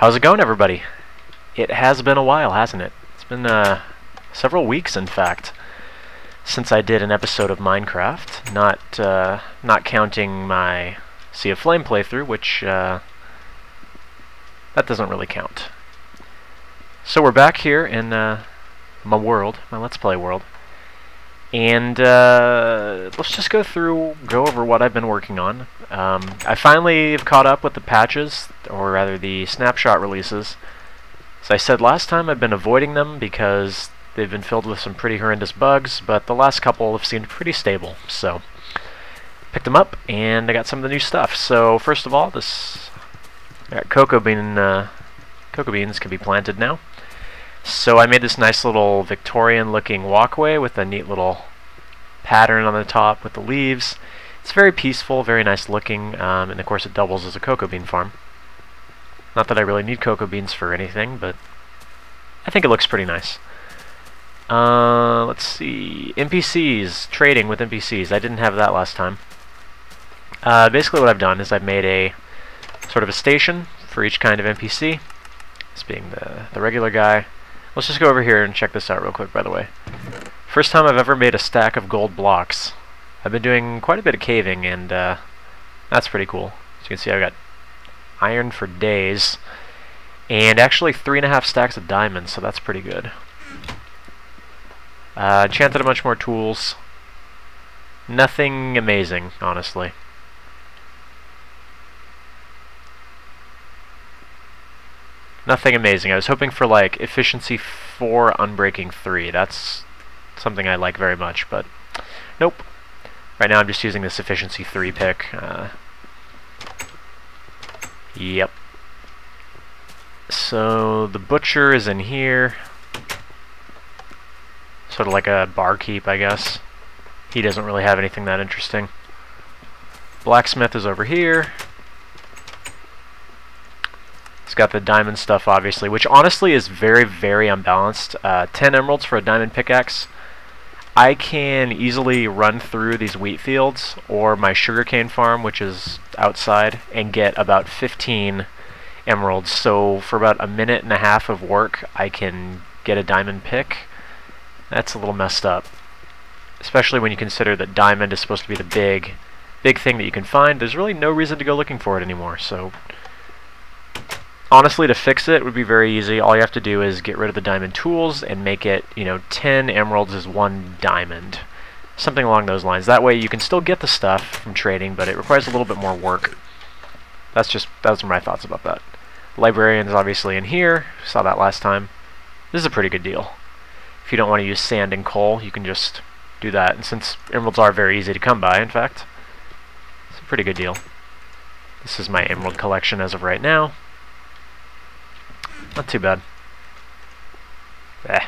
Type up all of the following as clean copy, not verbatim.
How's it going, everybody? It has been a while, hasn't it? It's been several weeks, in fact, since I did an episode of Minecraft. Not counting my Sea of Flame playthrough, which that doesn't really count. So we're back here in my world, my Let's Play world, and let's just go over what I've been working on. I finally have caught up with the patches, or rather the snapshot releases. As I said last time, I've been avoiding them because they've been filled with some pretty horrendous bugs, but the last couple have seemed pretty stable, so picked them up, and I got some of the new stuff. So first of all, I got cocoa beans can be planted now. So I made this nice little Victorian-looking walkway with a neat little pattern on the top with the leaves. It's very peaceful, very nice looking, and of course it doubles as a cocoa bean farm. Not that I really need cocoa beans for anything, but I think it looks pretty nice. Let's see, NPCs, trading with NPCs. I didn't have that last time. Basically what I've done is I've made a sort of a station for each kind of NPC, this being the regular guy. Let's just go over here and check this out real quick, by the way. First time I've ever made a stack of gold blocks. I've been doing quite a bit of caving, and that's pretty cool. As you can see, I've got iron for days, and actually 3.5 stacks of diamonds, so that's pretty good. Enchanted a bunch more tools. Nothing amazing, honestly. Nothing amazing. I was hoping for like efficiency 4, unbreaking 3. That's something I like very much, but nope. Right now I'm just using this efficiency 3 pick. Yep. So the butcher is in here. Sort of like a barkeep, I guess. He doesn't really have anything that interesting. Blacksmith is over here. It's got the diamond stuff, obviously, which honestly is very, very unbalanced. 10 emeralds for a diamond pickaxe. I can easily run through these wheat fields or my sugarcane farm, which is outside, and get about 15 emeralds. So for about a minute and a half of work, I can get a diamond pick. That's a little messed up, especially when you consider that diamond is supposed to be the big thing that you can find. There's really no reason to go looking for it anymore. So honestly, to fix it would be very easy. All you have to do is get rid of the diamond tools and make it, 10 emeralds is 1 diamond. Something along those lines. That way you can still get the stuff from trading, but it requires a little bit more work. Those are my thoughts about that. Librarian's obviously in here. Saw that last time. This is a pretty good deal. If you don't want to use sand and coal, you can just do that. And since emeralds are very easy to come by, in fact, it's a pretty good deal. This is my emerald collection as of right now. Not too bad. There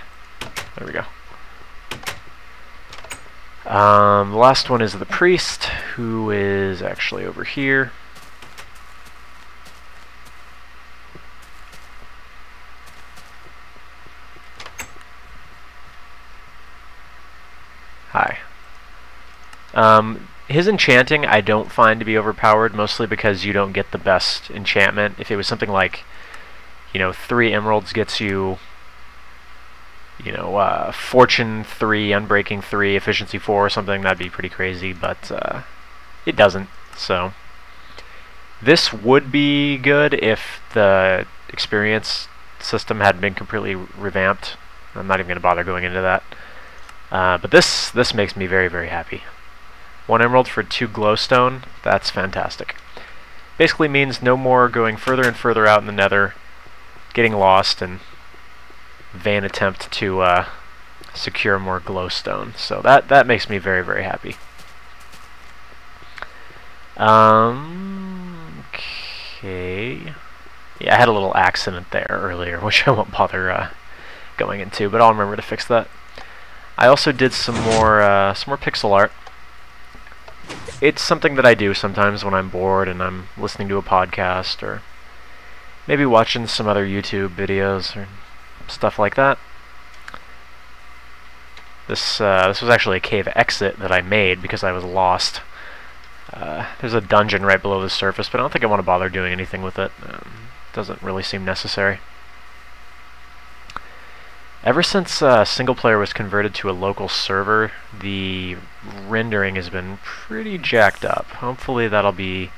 we go. The last one is the priest, who is actually over here. Hi. His enchanting I don't find to be overpowered, mostly because you don't get the best enchantment. If it was something like 3 emeralds gets you, fortune 3, unbreaking 3, efficiency 4 or something, that'd be pretty crazy, but it doesn't. So this would be good if the experience system had been completely revamped. I'm not even going to bother going into that. But this makes me very, very happy. 1 emerald for 2 glowstone, that's fantastic. Basically means no more going further and further out in the nether, getting lost, and vain attempt to secure more glowstone. So that makes me very, very happy. Okay. Yeah, I had a little accident there earlier, which I won't bother going into, but I'll remember to fix that. I also did some more pixel art. It's something that I do sometimes when I'm bored and I'm listening to a podcast, or maybe watching some other YouTube videos or stuff like that. This was actually a cave exit that I made because I was lost. There's a dungeon right below the surface, but I don't think I want to bother doing anything with it. Doesn't really seem necessary. Ever since single player was converted to a local server, the rendering has been pretty jacked up. Hopefully that'll be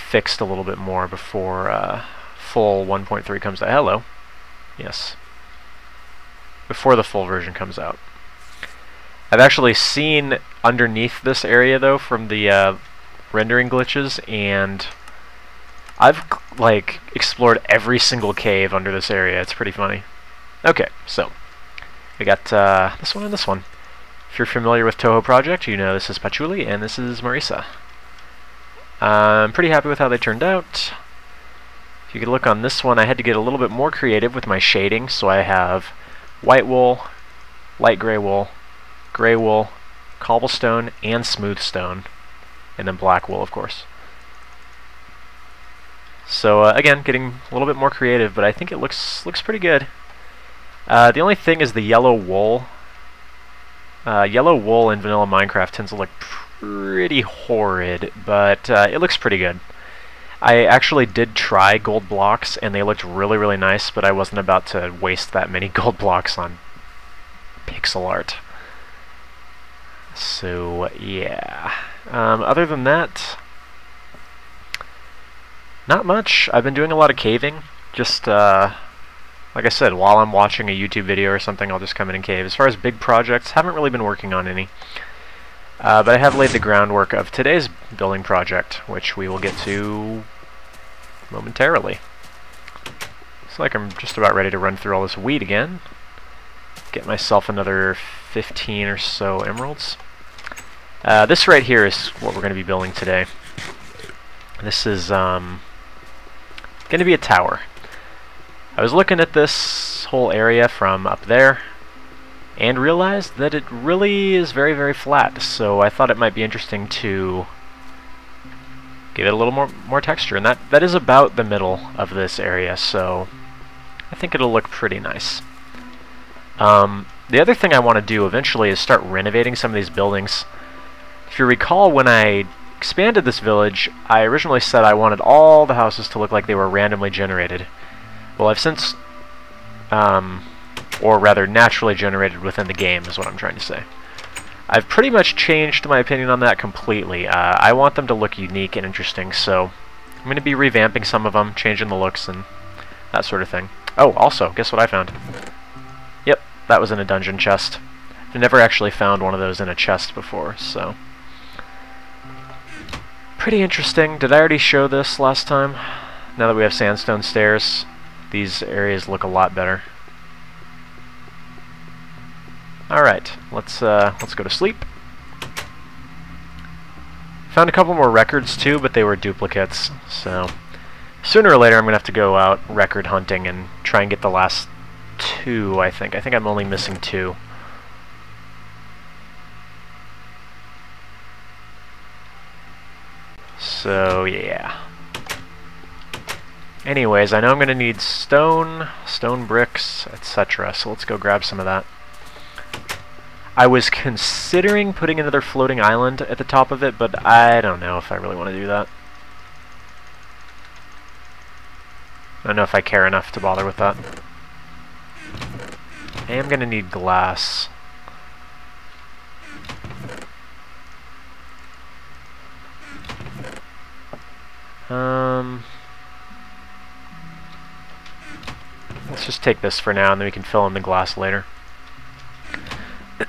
fixed a little bit more before full 1.3 comes out. Hello. Yes. Before the full version comes out. I've actually seen underneath this area though from the rendering glitches, and I've like explored every single cave under this area. It's pretty funny. Okay, so we got this one and this one. If you're familiar with Toho Project, you know this is Patchouli and this is Marisa. I'm pretty happy with how they turned out. If you could look on this one, I had to get a little bit more creative with my shading, so I have white wool, light gray wool, cobblestone, and smooth stone, and then black wool, of course. So again, getting a little bit more creative, but I think it looks pretty good. The only thing is the yellow wool. Yellow wool in vanilla Minecraft tends to look pretty horrid, but it looks pretty good. I actually did try gold blocks, and they looked really, really nice, but I wasn't about to waste that many gold blocks on pixel art. So, yeah. Other than that, not much. I've been doing a lot of caving. Just, like I said, while I'm watching a YouTube video or something, I'll just come in and cave. As far as big projects, haven't really been working on any. But I have laid the groundwork of today's building project, which we will get to momentarily. Looks like I'm just about ready to run through all this wheat again. Get myself another 15 or so emeralds. This right here is what we're going to be building today. This is going to be a tower. I was looking at this whole area from up there and realized that it really is very, very flat, so I thought it might be interesting to give it a little more texture, and that is about the middle of this area, so I think it'll look pretty nice. The other thing I want to do eventually is start renovating some of these buildings. If you recall, when I expanded this village, I originally said I wanted all the houses to look like they were randomly generated. Well, I've since, or rather naturally generated within the game is what I'm trying to say. I've pretty much changed my opinion on that completely. I want them to look unique and interesting, so I'm going to be revamping some of them, changing the looks and that sort of thing. Oh, also, guess what I found? Yep, that was in a dungeon chest. I've never actually found one of those in a chest before, so pretty interesting. Did I already show this last time? Now that we have sandstone stairs, these areas look a lot better. Alright, let's go to sleep. Found a couple more records too, but they were duplicates, so sooner or later I'm gonna have to go out record hunting and try and get the last two, I think. I think I'm only missing 2. So yeah. Anyways, I know I'm going to need stone bricks, etc. So let's go grab some of that. I was considering putting another floating island at the top of it, but I don't know if I really want to do that. I don't know if I care enough to bother with that. I am going to need glass. Let's just take this for now, and then we can fill in the glass later.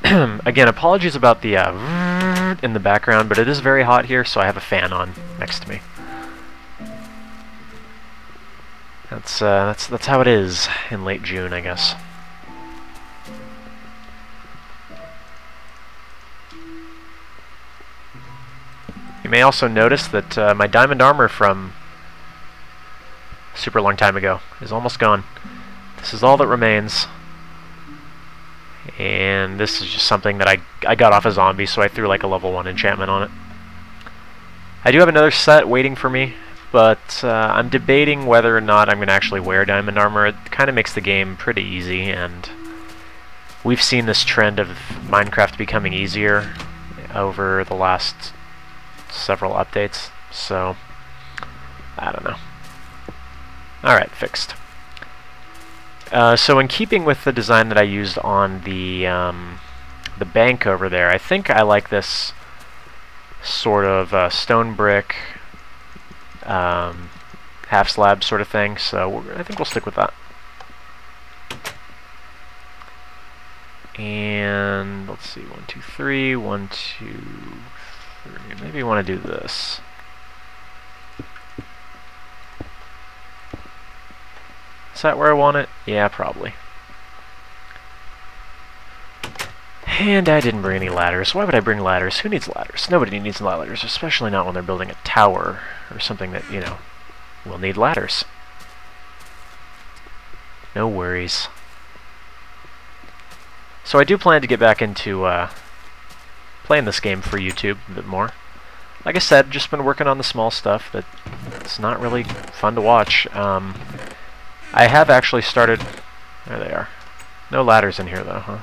Again, apologies about the in the background, but it is very hot here, so I have a fan on next to me. That's how it is in late June, I guess. You may also notice that my diamond armor from a super long time ago is almost gone. This is all that remains. And this is just something that I got off a zombie, so I threw like a level 1 enchantment on it. I do have another set waiting for me, but I'm debating whether or not I'm going to actually wear diamond armor. It kind of makes the game pretty easy, and we've seen this trend of Minecraft becoming easier over the last several updates, so I don't know. Alright, fixed. So in keeping with the design that I used on the bank over there, I think I like this sort of stone brick half slab sort of thing, so I think we'll stick with that. And let's see, 1, 2, 3, 1, 2, 3. Maybe you want to do this. Is that where I want it? Yeah, probably. And I didn't bring any ladders. Why would I bring ladders? Who needs ladders? Nobody needs ladders, especially not when they're building a tower or something that, you know, will need ladders. No worries. So I do plan to get back into playing this game for YouTube a bit more. Like I said, just been working on the small stuff that it's not really fun to watch. I have actually started... There they are. No ladders in here though, huh?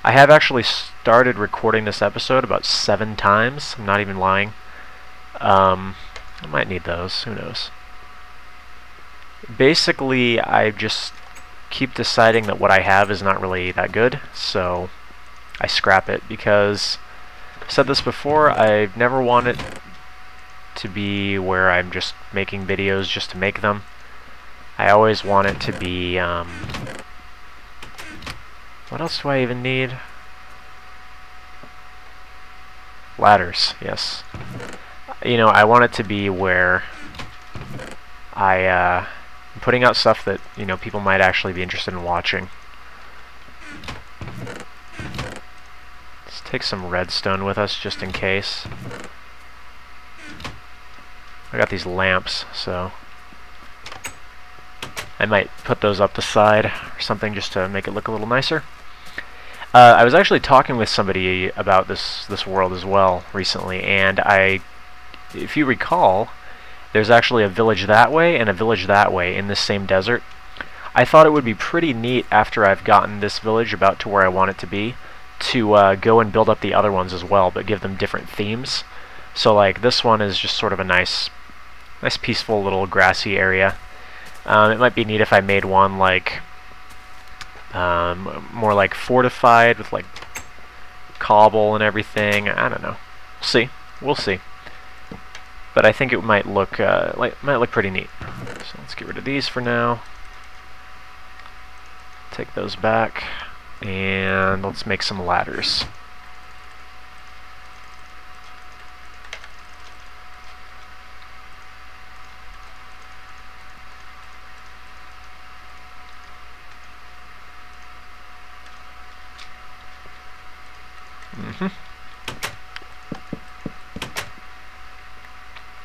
I have actually started recording this episode about 7 times. I'm not even lying. I might need those, who knows. Basically, I just keep deciding that what I have is not really that good, so I scrap it because I've said this before, I've never wanted to be where I'm just making videos just to make them. I always want it to be, what else do I even need? Ladders, yes. You know, I want it to be where I'm putting out stuff that, you know, people might actually be interested in watching. Let's take some redstone with us just in case. I got these lamps, so I might put those up the side or something just to make it look a little nicer. I was actually talking with somebody about this world as well recently, and if you recall, there's actually a village that way and a village that way in this same desert. I thought it would be pretty neat after I've gotten this village about to where I want it to be to go and build up the other ones as well, but give them different themes. So like this one is just sort of a nice peaceful little grassy area. It might be neat if I made one like more like fortified with like cobble and everything. I don't know. We'll see. But I think it might look pretty neat. So let's get rid of these for now. Take those back, and let's make some ladders.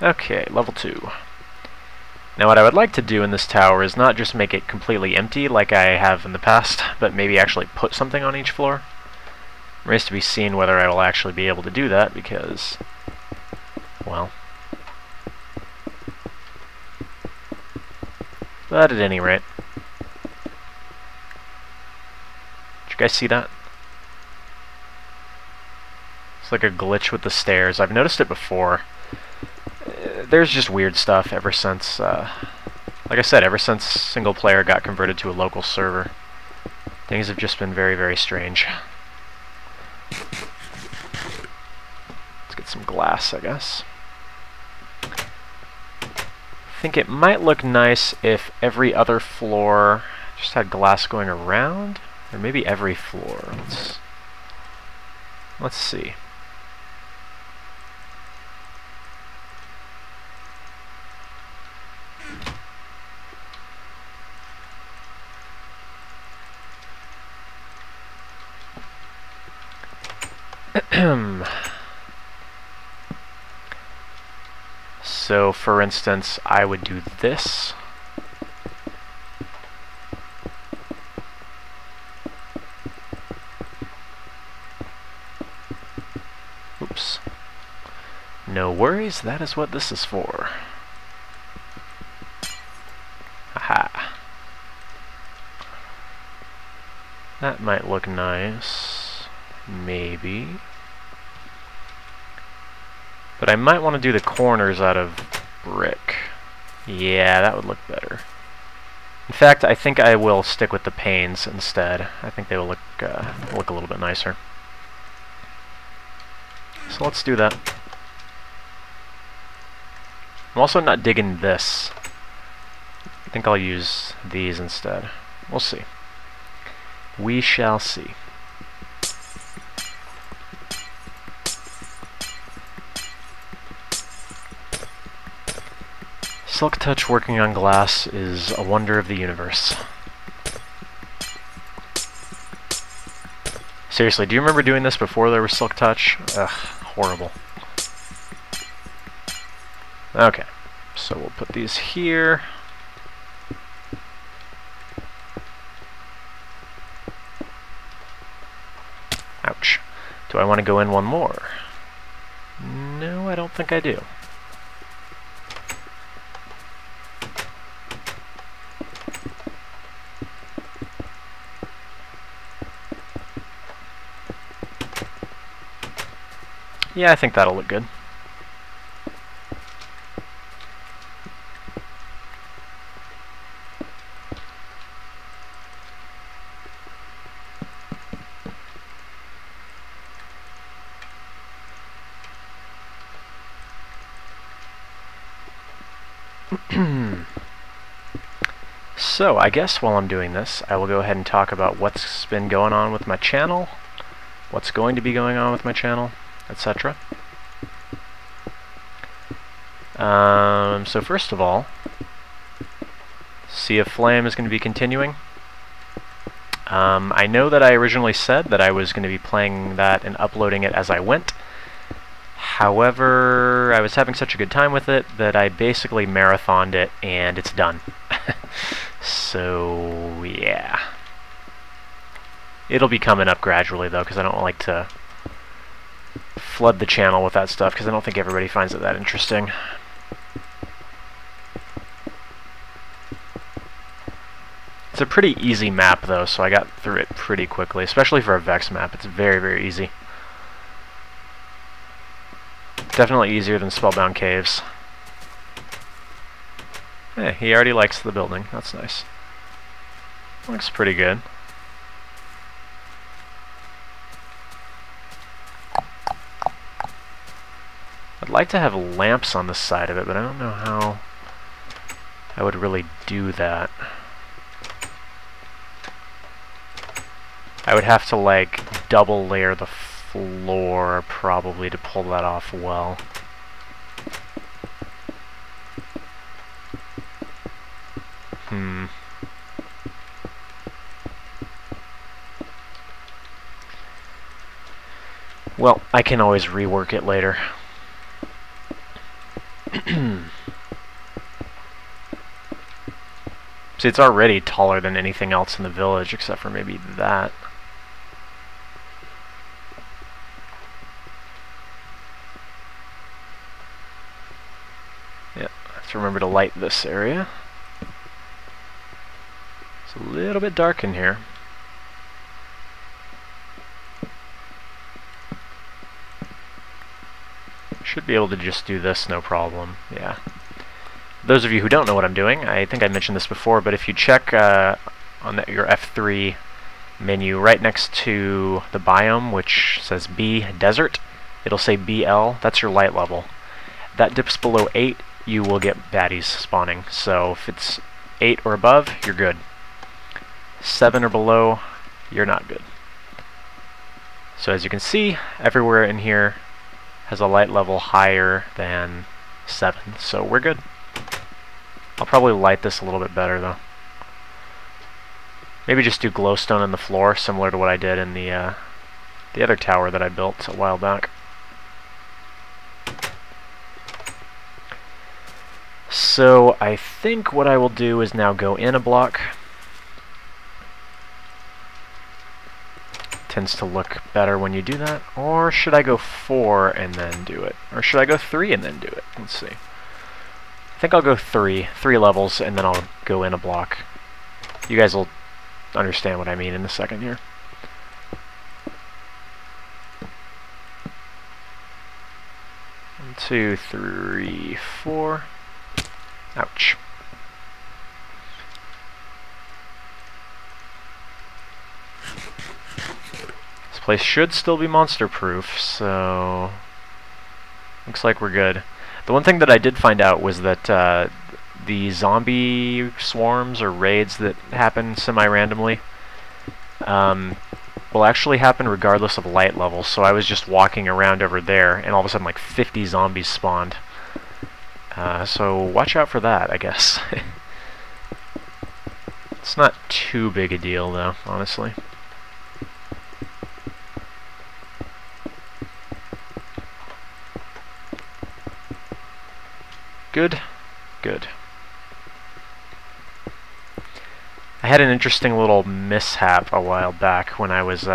Okay, level 2. Now what I would like to do in this tower is not just make it completely empty like I have in the past, but maybe actually put something on each floor. Remains to be seen whether I will actually be able to do that because, well... But at any rate... Did you guys see that? It's like a glitch with the stairs. I've noticed it before. There's just weird stuff ever since, like I said, ever since single player got converted to a local server. Things have just been very, very strange. Let's get some glass, I guess. I think it might look nice if every other floor just had glass going around, or maybe every floor. Let's see. So, for instance, I would do this. Oops. No worries, that is what this is for. Aha. That might look nice. Maybe. But I might want to do the corners out of brick. Yeah, that would look better. In fact, I think I will stick with the panes instead. I think they will look a little bit nicer. So let's do that. I'm also not digging this. I think I'll use these instead. We'll see. We shall see. Silk Touch working on glass is a wonder of the universe. Seriously, do you remember doing this before there was Silk Touch? Ugh, horrible. Okay, so we'll put these here. Ouch. Do I want to go in one more? No, I don't think I do. Yeah, I think that'll look good. So, I guess while I'm doing this, I will go ahead and talk about what's been going on with my channel, what's going to be going on with my channel, etc. So first of all, Sea of Flame is going to be continuing. I know that I originally said that I was going to be playing that and uploading it as I went. However, I was having such a good time with it that I basically marathoned it and it's done. So, yeah. It'll be coming up gradually though, because I don't like to flood the channel with that stuff, because I don't think everybody finds it that interesting. It's a pretty easy map though, so I got through it pretty quickly, especially for a Vex map. It's very, very easy. Definitely easier than Spellbound Caves. Hey, he already likes the building. That's nice. Looks pretty good. I'd like to have lamps on the side of it, but I don't know how I would really do that. I would have to, like, double layer the floor, probably, to pull that off well. Well, I can always rework it later. See, it's already taller than anything else in the village, except for maybe that. Yeah, let's remember to light this area. It's a little bit dark in here. Should be able to just do this, no problem. Yeah. Those of you who don't know what I'm doing, I think I mentioned this before, but if you check on your F3 menu right next to the biome, which says B, Desert, it'll say BL, that's your light level. That dips below 8, you will get baddies spawning. So if it's 8 or above, you're good. 7 or below, you're not good. So as you can see, everywhere in here has a light level higher than 7, so we're good. I'll probably light this a little bit better though. Maybe just do glowstone in the floor, similar to what I did in the other tower that I built a while back. So I think what I will do is now go in a block. Tends to look better when you do that. Or should I go 4 and then do it? Or should I go 3 and then do it? Let's see. I think I'll go 3 levels, and then I'll go in a block. You guys will understand what I mean in a second here. One, 2, 3, 4. Ouch. This place should still be monster-proof, so... looks like we're good. The one thing that I did find out was that the zombie swarms or raids that happen semi-randomly will actually happen regardless of light levels. So I was just walking around over there, and all of a sudden like 50 zombies spawned. So watch out for that, I guess. It's not too big a deal, though, honestly. Good. Good. I had an interesting little mishap a while back when I was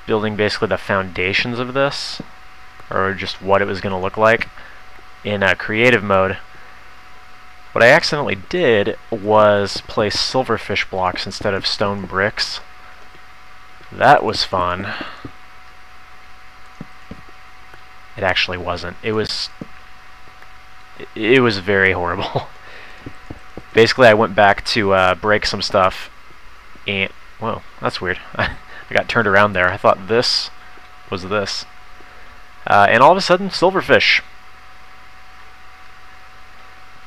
building basically the foundations of this, or just what it was going to look like in creative mode. What I accidentally did was place silverfish blocks instead of stone bricks. That was fun. It actually wasn't. It was very horrible. Basically, I went back to break some stuff, and whoa, that's weird. I got turned around there. I thought this was this, and all of a sudden, silverfish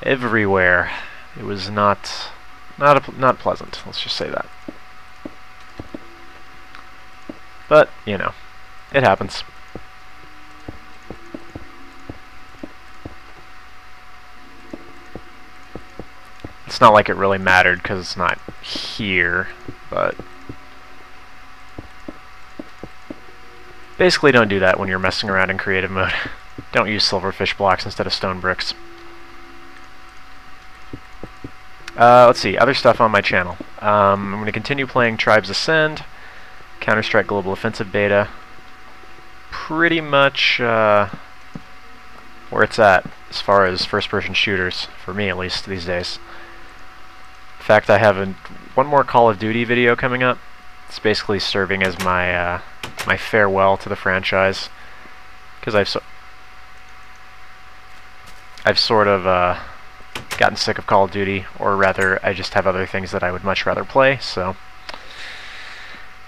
everywhere. It was not pleasant. Let's just say that. But you know, it happens. It's not like it really mattered because it's not here, but basically don't do that when you're messing around in creative mode. Don't use silverfish blocks instead of stone bricks. Let's see, other stuff on my channel. I'm going to continue playing Tribes Ascend, Counter-Strike Global Offensive Beta. Pretty much where it's at as far as first-person shooters, for me at least these days. In fact, I have one more Call of Duty video coming up. It's basically serving as my my farewell to the franchise, because I've sort of gotten sick of Call of Duty, or rather, I just have other things that I would much rather play. So,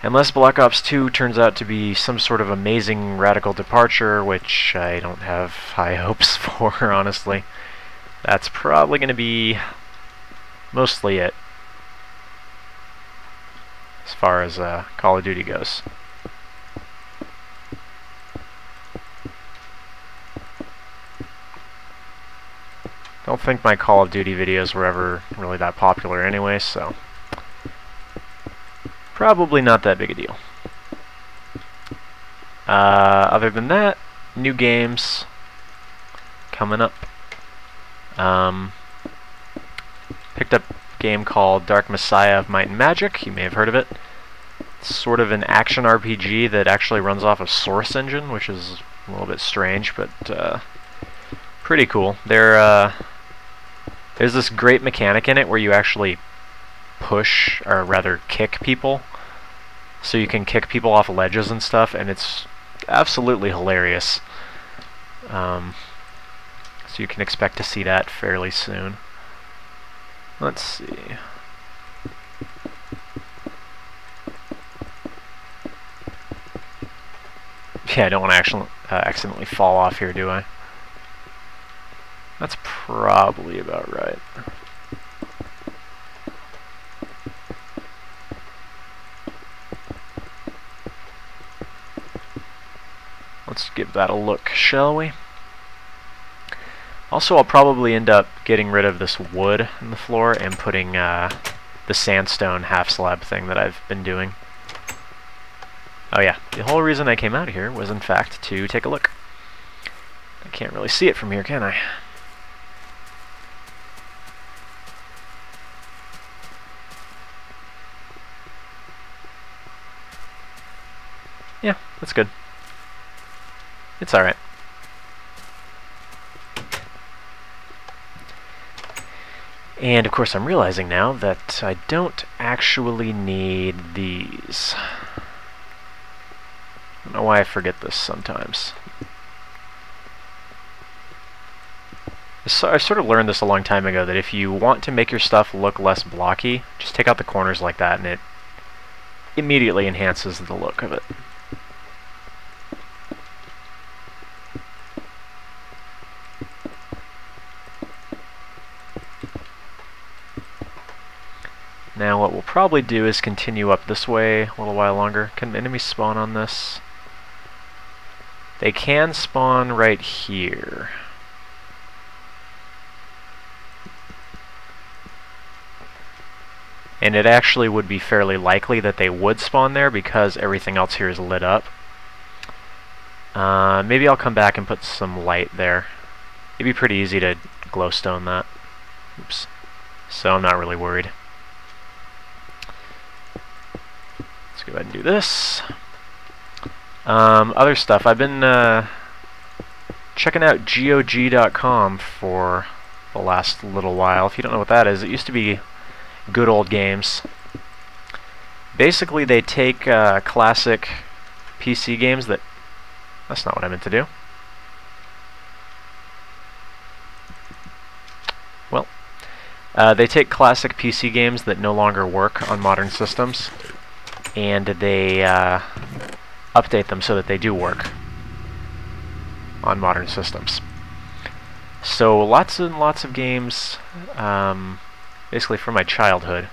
unless Black Ops 2 turns out to be some sort of amazing radical departure, which I don't have high hopes for, honestly, that's probably going to be mostly it as far as Call of Duty goes. Don't think my Call of Duty videos were ever really that popular anyway, so probably not that big a deal. Other than that, new games coming up. Picked up a game called Dark Messiah of Might and Magic. You may have heard of it. It's sort of an action RPG that actually runs off of Source Engine, which is a little bit strange, but pretty cool. There's this great mechanic in it where you actually push, or rather kick people. So you can kick people off ledges and stuff, and it's absolutely hilarious. So you can expect to see that fairly soon. Let's see. Yeah, I don't want to accidentally fall off here, do I? That's probably about right. Let's give that a look, shall we? Also, I'll probably end up getting rid of this wood in the floor and putting the sandstone half slab thing that I've been doing. Oh yeah, the whole reason I came out here was in fact to take a look. I can't really see it from here, can I? Yeah, that's good. It's alright. And of course I'm realizing now that I don't actually need these. I don't know why I forget this sometimes. So I sort of learned this a long time ago, that if you want to make your stuff look less blocky, just take out the corners like that and it immediately enhances the look of it. Now what we'll probably do is continue up this way a little while longer. Can enemies spawn on this? They can spawn right here. And it actually would be fairly likely that they would spawn there because everything else here is lit up. Maybe I'll come back and put some light there. It'd be pretty easy to glowstone that. Oops. So I'm not really worried. Let's go ahead and do this. Other stuff. I've been checking out GOG.com for the last little while. If you don't know what that is, it used to be Good Old Games. Basically, they take classic PC games that... That's not what I meant to do. Well, they take classic PC games that no longer work on modern systems, and they update them so that they do work on modern systems. So lots and lots of games, basically from my childhood,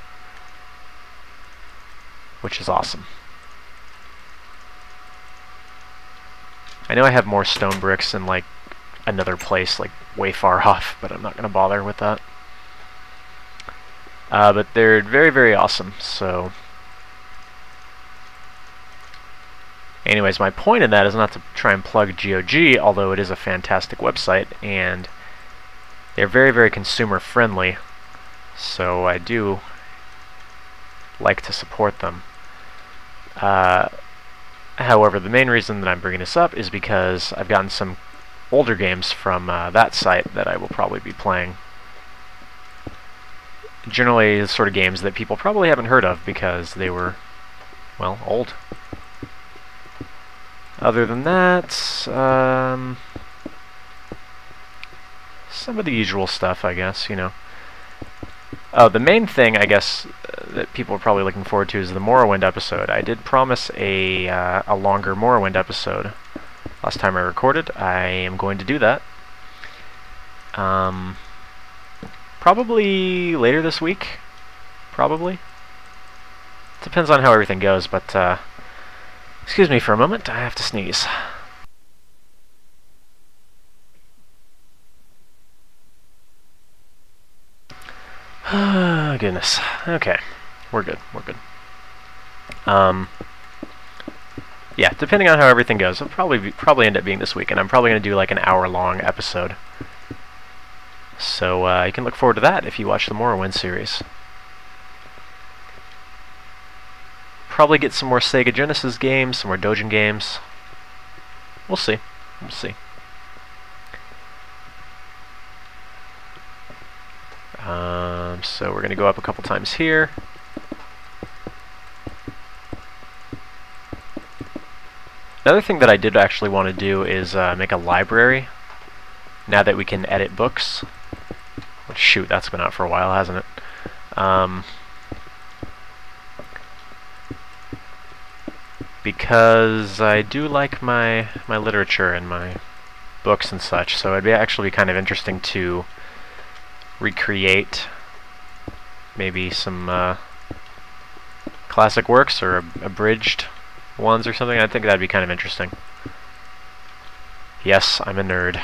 which is awesome. I know I have more stone bricks in like another place, like way far off, but I'm not going to bother with that. But they're very, very awesome, so... Anyways, my point in that is not to try and plug GOG, although it is a fantastic website, and they're very, very consumer friendly, so I do like to support them. However, the main reason that I'm bringing this up is because I've gotten some older games from that site that I will probably be playing. Generally, the sort of games that people probably haven't heard of because they were, well, old. Other than that, some of the usual stuff, I guess, you know. Oh, the main thing, I guess, that people are probably looking forward to is the Morrowind episode. I did promise a longer Morrowind episode last time I recorded. I am going to do that. Probably later this week. Probably. Depends on how everything goes, but... excuse me for a moment, I have to sneeze. Goodness. Okay. We're good. We're good. Yeah, depending on how everything goes, it'll probably end up being this week, and I'm probably going to do like an hour-long episode. So you can look forward to that if you watch the Morrowind series. Probably get some more Sega Genesis games, some more Dojin games. We'll see. We'll see. So we're going to go up a couple times here. Another thing that I did actually want to do is make a library, now that we can edit books. Shoot, that's been out for a while, hasn't it? Because I do like my literature and my books and such, so it'd actually be kind of interesting to recreate maybe some classic works or abridged ones or something. I think that'd be kind of interesting. Yes, I'm a nerd.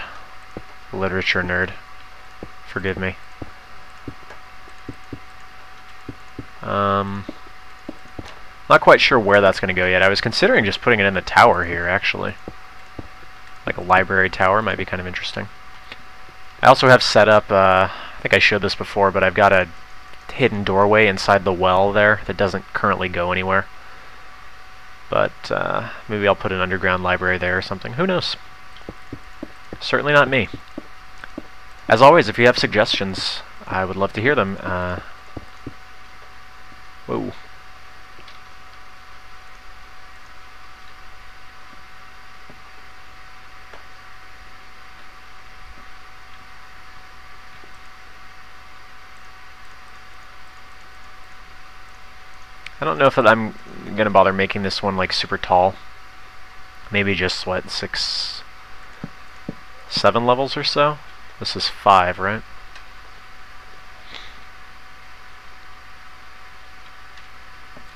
Literature nerd. Forgive me. Not quite sure where that's going to go yet. I was considering just putting it in the tower here, actually. Like a library tower might be kind of interesting. I also have set up, I think I showed this before, but I've got a hidden doorway inside the well there that doesn't currently go anywhere. But maybe I'll put an underground library there or something. Who knows? Certainly not me. As always, if you have suggestions, I would love to hear them. Whoa. I don't know if I'm gonna bother making this one like super tall. Maybe just what, 6, 7 levels or so? This is 5, right?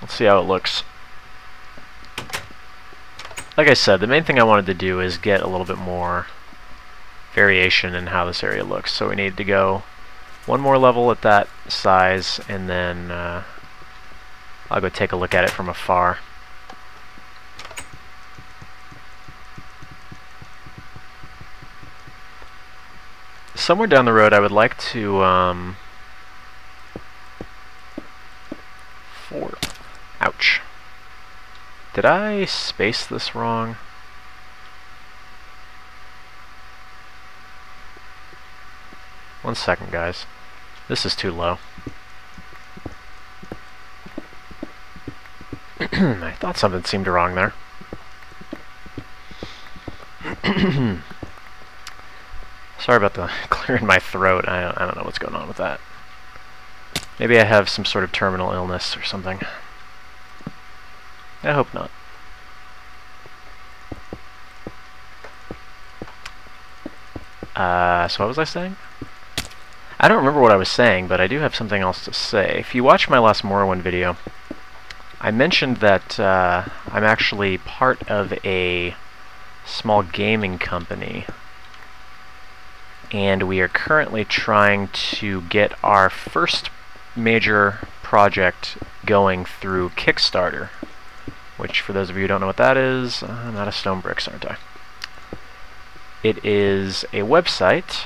Let's see how it looks. Like I said, the main thing I wanted to do is get a little bit more variation in how this area looks. So we need to go one more level at that size, and then I'll go take a look at it from afar. Somewhere down the road I would like to ouch. Did I space this wrong? One second, guys. This is too low. I thought something seemed wrong there. Sorry about the clearing my throat. I don't know what's going on with that. Maybe I have some sort of terminal illness or something. I hope not. So what was I saying? I don't remember what I was saying, but I do have something else to say. If you watched my last Morrowind video, I mentioned that I'm actually part of a small gaming company, and we are currently trying to get our first major project going through Kickstarter, which, for those of you who don't know what that is, I'm out of stone bricks, aren't I? It is a website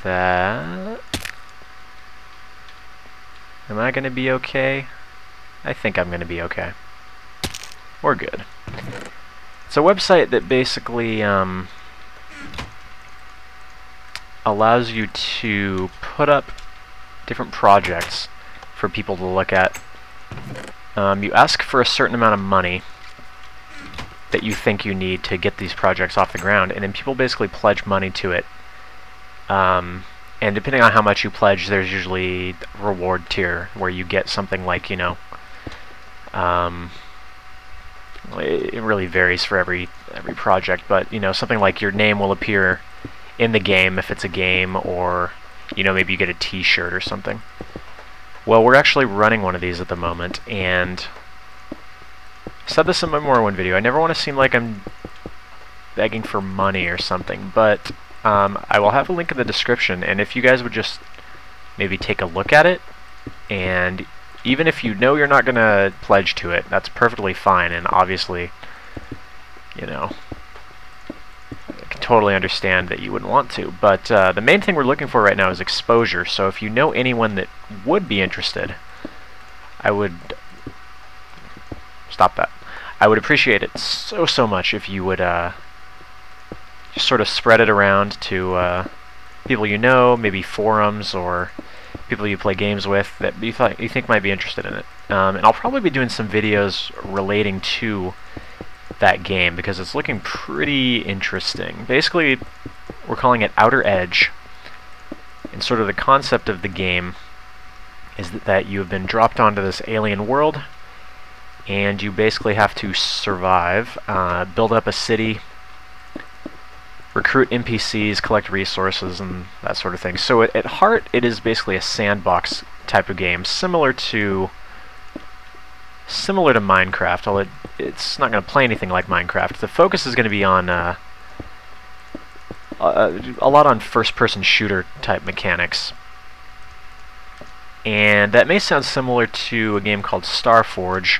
that... Am I going to be okay? I think I'm going to be okay. We're good. It's a website that basically allows you to put up different projects for people to look at. You ask for a certain amount of money that you think you need to get these projects off the ground, and then people basically pledge money to it. And depending on how much you pledge, there's usually a reward tier where you get something like, you know, it really varies for every project, but, you know, something like your name will appear in the game if it's a game, or, you know, maybe you get a t-shirt or something. Well, we're actually running one of these at the moment, and I said this in my Morrowind video, I never want to seem like I'm begging for money or something, but I will have a link in the description, and if you guys would just maybe take a look at it, and even if you know you're not going to pledge to it, that's perfectly fine, and obviously, you know, I can totally understand that you wouldn't want to, but the main thing we're looking for right now is exposure, so if you know anyone that would be interested, I would... Stop that. I would appreciate it so much if you would just sort of spread it around to people you know, maybe forums or people you play games with that you think might be interested in it. And I'll probably be doing some videos relating to that game because it's looking pretty interesting. Basically, we're calling it Outer Edge, and sort of the concept of the game is that you have been dropped onto this alien world, and you basically have to survive, build up a city, recruit NPCs, collect resources, and that sort of thing. So at heart, it is basically a sandbox type of game, similar to Minecraft, although it's not going to play anything like Minecraft. The focus is going to be on a lot on first-person shooter type mechanics. And that may sound similar to a game called Starforge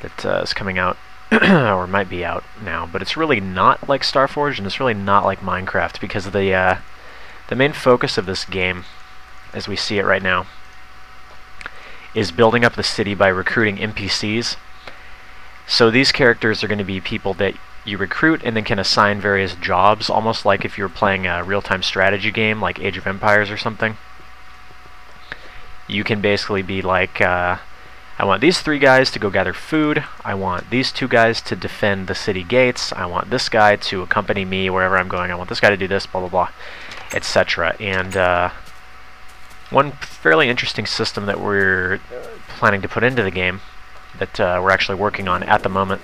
that is coming out, or might be out now, but it's really not like Starforge, and it's really not like Minecraft, because of the main focus of this game, as we see it right now, is building up the city by recruiting NPCs. So these characters are going to be people that you recruit and then can assign various jobs, almost like if you were playing a real-time strategy game like Age of Empires or something. You can basically be like, I want these 3 guys to go gather food, I want these 2 guys to defend the city gates, I want this guy to accompany me wherever I'm going, I want this guy to do this, blah blah blah, etc. And One fairly interesting system that we're planning to put into the game, that we're actually working on at the moment,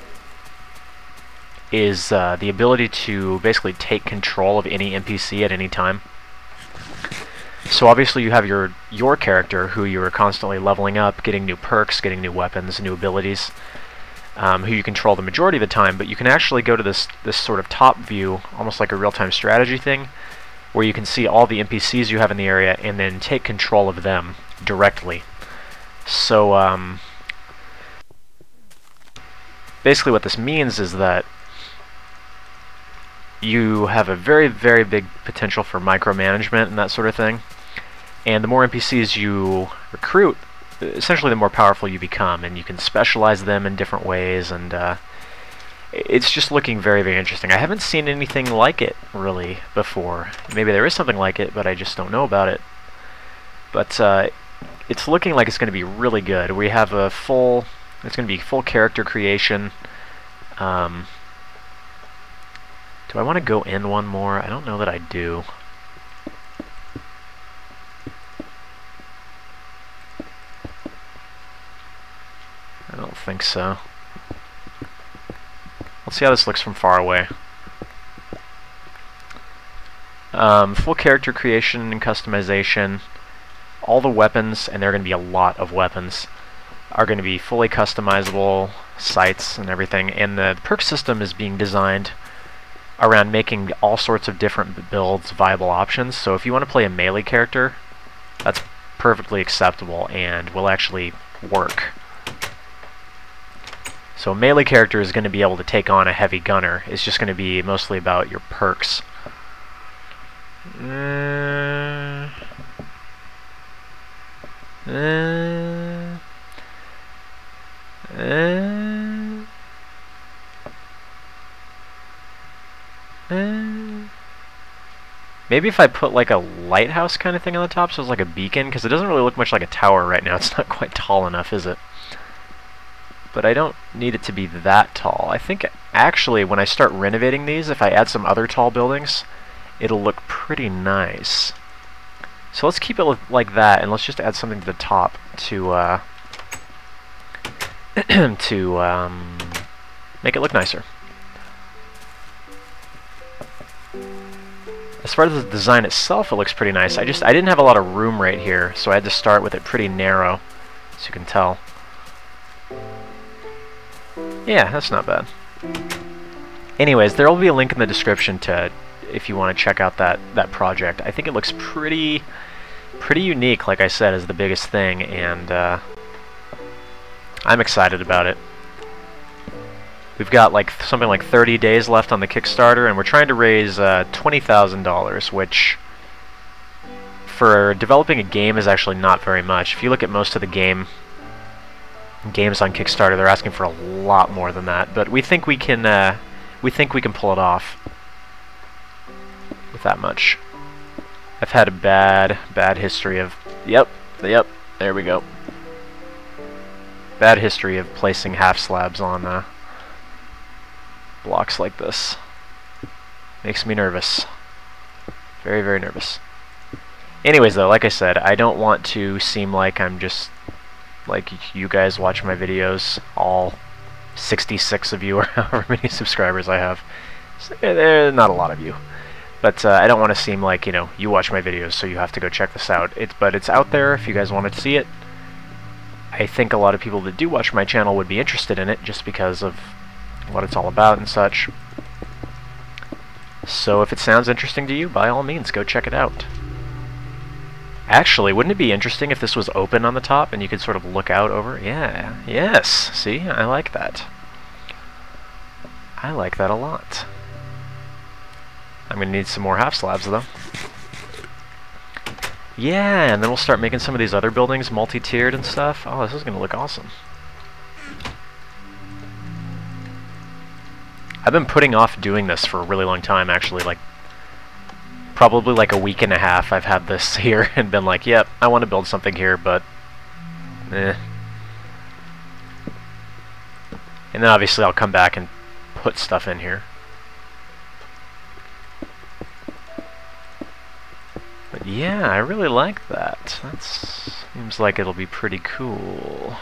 is the ability to basically take control of any NPC at any time. So obviously you have your character, who you are constantly leveling up, getting new perks, getting new weapons, new abilities, who you control the majority of the time, but you can actually go to this sort of top view, almost like a real-time strategy thing, where you can see all the NPCs you have in the area and then take control of them directly. So basically what this means is that you have a very, very big potential for micromanagement and that sort of thing. And the more NPCs you recruit, essentially the more powerful you become, and you can specialize them in different ways, and it's just looking very, very interesting. I haven't seen anything like it, really, before. Maybe there is something like it, but I just don't know about it. But it's looking like it's going to be really good. We have it's going to be full character creation. Do I want to go in one more? I don't know that I do. I don't think so. Let's see how this looks from far away. Full character creation and customization. All the weapons, and there are going to be a lot of weapons, are going to be fully customizable, sights and everything. And the perk system is being designed around making all sorts of different builds viable options. So if you want to play a melee character, that's perfectly acceptable and will actually work. So a melee character is going to be able to take on a heavy gunner. It's just going to be mostly about your perks. Maybe if I put like a lighthouse kind of thing on the top, so it's like a beacon, because it doesn't really look much like a tower right now. It's not quite tall enough, is it? But I don't need it to be that tall. I think actually when I start renovating these, if I add some other tall buildings, it'll look pretty nice. So let's keep it like that, and let's just add something to the top to make it look nicer. As far as the design itself, it looks pretty nice. I didn't have a lot of room right here, so I had to start with it pretty narrow, as you can tell. Yeah, that's not bad. Anyways, there will be a link in the description to, if you want to check out that project. I think it looks pretty unique, like I said, is the biggest thing, and I'm excited about it. We've got like something like 30 days left on the Kickstarter, and we're trying to raise $20,000, which for developing a game is actually not very much. If you look at most of the games on Kickstarter, they're asking for a lot more than that. But we think we can pull it off with that much. I've had a bad history of yep, there we go. Bad history of placing half slabs on blocks like this. Makes me nervous. Very, very nervous. Anyways, though, like I said, I don't want to seem like I'm just like you guys watch my videos, all 66 of you or however many subscribers I have. So, there are not a lot of you. But I don't want to seem like, you know, you watch my videos so you have to go check this out. But it's out there if you guys want to see it. I think a lot of people that do watch my channel would be interested in it just because of what it's all about and such. So if it sounds interesting to you, by all means, go check it out. Actually, wouldn't it be interesting if this was open on the top and you could sort of look out over? Yeah, yes, see? I like that. I like that a lot. I'm going to need some more half slabs, though. Yeah, and then we'll start making some of these other buildings multi-tiered and stuff. Oh, this is going to look awesome. I've been putting off doing this for a really long time, actually, like probably like a week and a half I've had this here and been like, yep, I want to build something here, but eh. And then obviously I'll come back and put stuff in here. But Yeah, I really like that. That seems like it'll be pretty cool.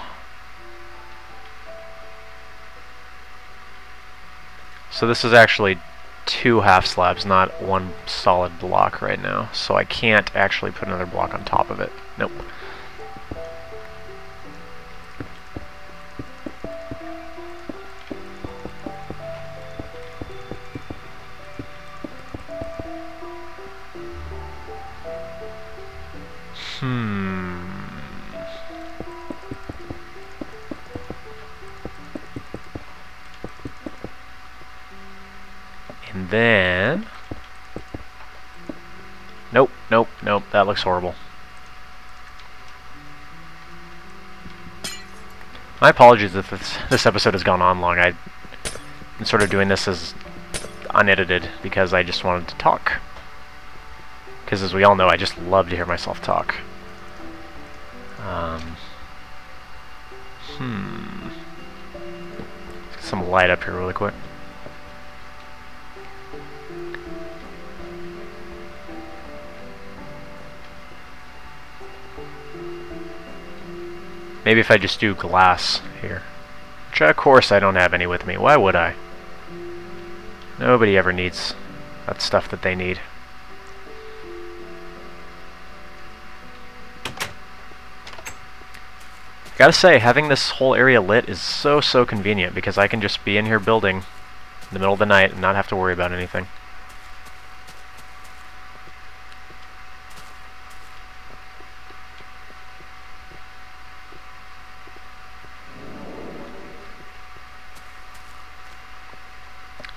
So this is actually 2 half slabs, not 1 solid block right now. So I can't actually put another block on top of it. Nope. And then... Nope, nope, nope, that looks horrible. My apologies if this episode has gone on long. I'm sort of doing this as unedited because I just wanted to talk. Because as we all know, I just love to hear myself talk. Let's get some light up here really quick. Maybe if I just do glass here. Which of course I don't have any with me. Why would I? Nobody ever needs that stuff that they need. Gotta say, having this whole area lit is so convenient because I can just be in here building in the middle of the night and not have to worry about anything.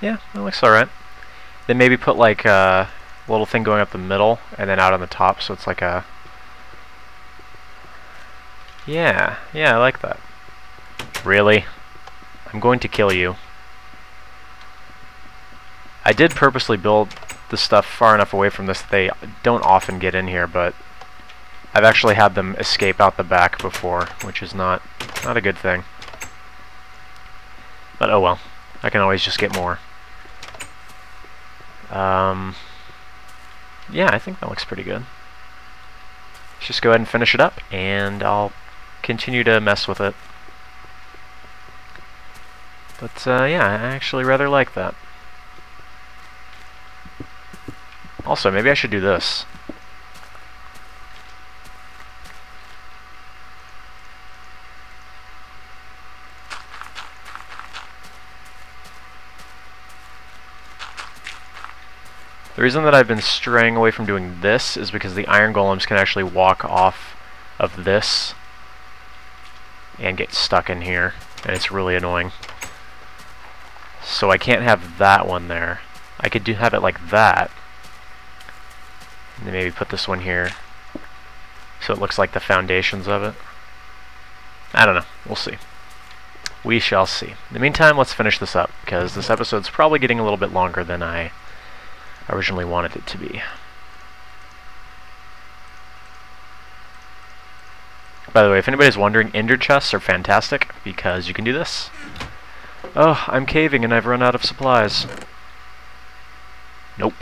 Yeah, that looks alright. Then maybe put like a little thing going up the middle and then out on the top so it's like a... Yeah, I like that. Really? I'm going to kill you. I did purposely build the stuff far enough away from this that they don't often get in here, but I've actually had them escape out the back before, which is not a good thing. But oh well, I can always just get more. Yeah, I think that looks pretty good. Let's just go ahead and finish it up, and I'll continue to mess with it. But yeah, I actually rather like that. Also, maybe I should do this. The reason that I've been straying away from doing this is because the iron golems can actually walk off of this and get stuck in here, and it's really annoying. So I can't have that one there. I could have it like that, and then maybe put this one here so it looks like the foundations of it. I don't know. We'll see. We shall see. In the meantime, let's finish this up, because this episode's probably getting a little bit longer than I originally wanted it to be. By the way, if anybody's wondering, ender chests are fantastic because you can do this. Oh, I'm caving and I've run out of supplies. Nope.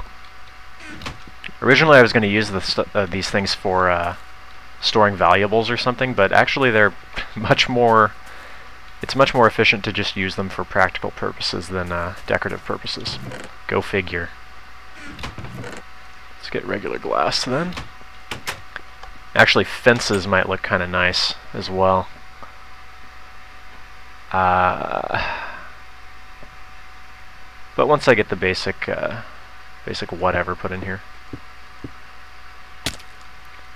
Originally I was going to use these things for storing valuables or something, but actually they're much more... It's much more efficient to just use them for practical purposes than decorative purposes. Go figure. Let's get regular glass then. Actually, fences might look kind of nice as well. But once I get the basic whatever put in here.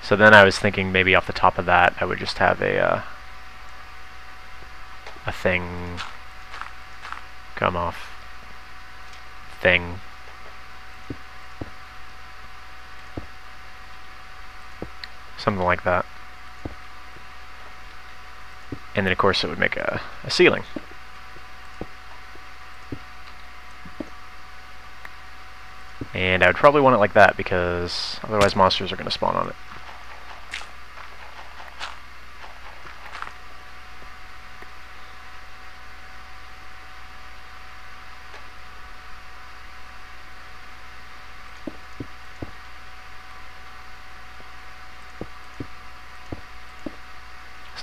So then I was thinking maybe off the top of that I would just have a thing come off. Thing. Something like that. And then of course it would make a ceiling. And I would probably want it like that because otherwise monsters are going to spawn on it.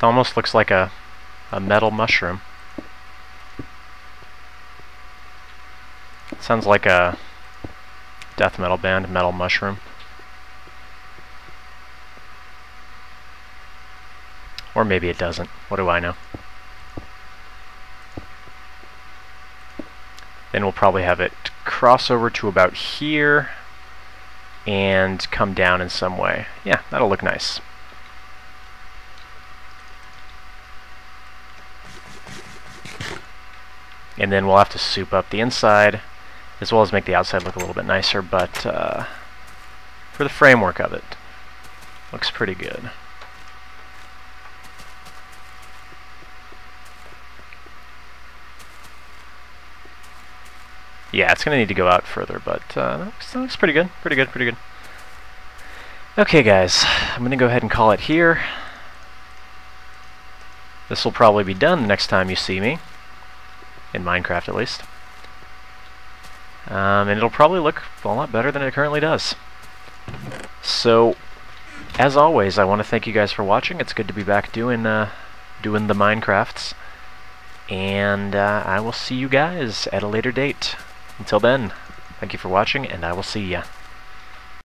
almost looks like a metal mushroom. Sounds like a death metal band, Metal Mushroom. Or maybe it doesn't. What do I know? Then we'll probably have it cross over to about here and come down in some way. Yeah, that'll look nice. And then we'll have to soup up the inside as well as make the outside look a little bit nicer, but for the framework of it, looks pretty good. Yeah, it's going to need to go out further, but that looks pretty good. Pretty good. Okay, guys, I'm going to go ahead and call it here. This will probably be done the next time you see me, in Minecraft at least. And it'll probably look a lot better than it currently does. So, as always, I want to thank you guys for watching. It's good to be back doing the Minecrafts. And I will see you guys at a later date. Until then, thank you for watching, and I will see ya.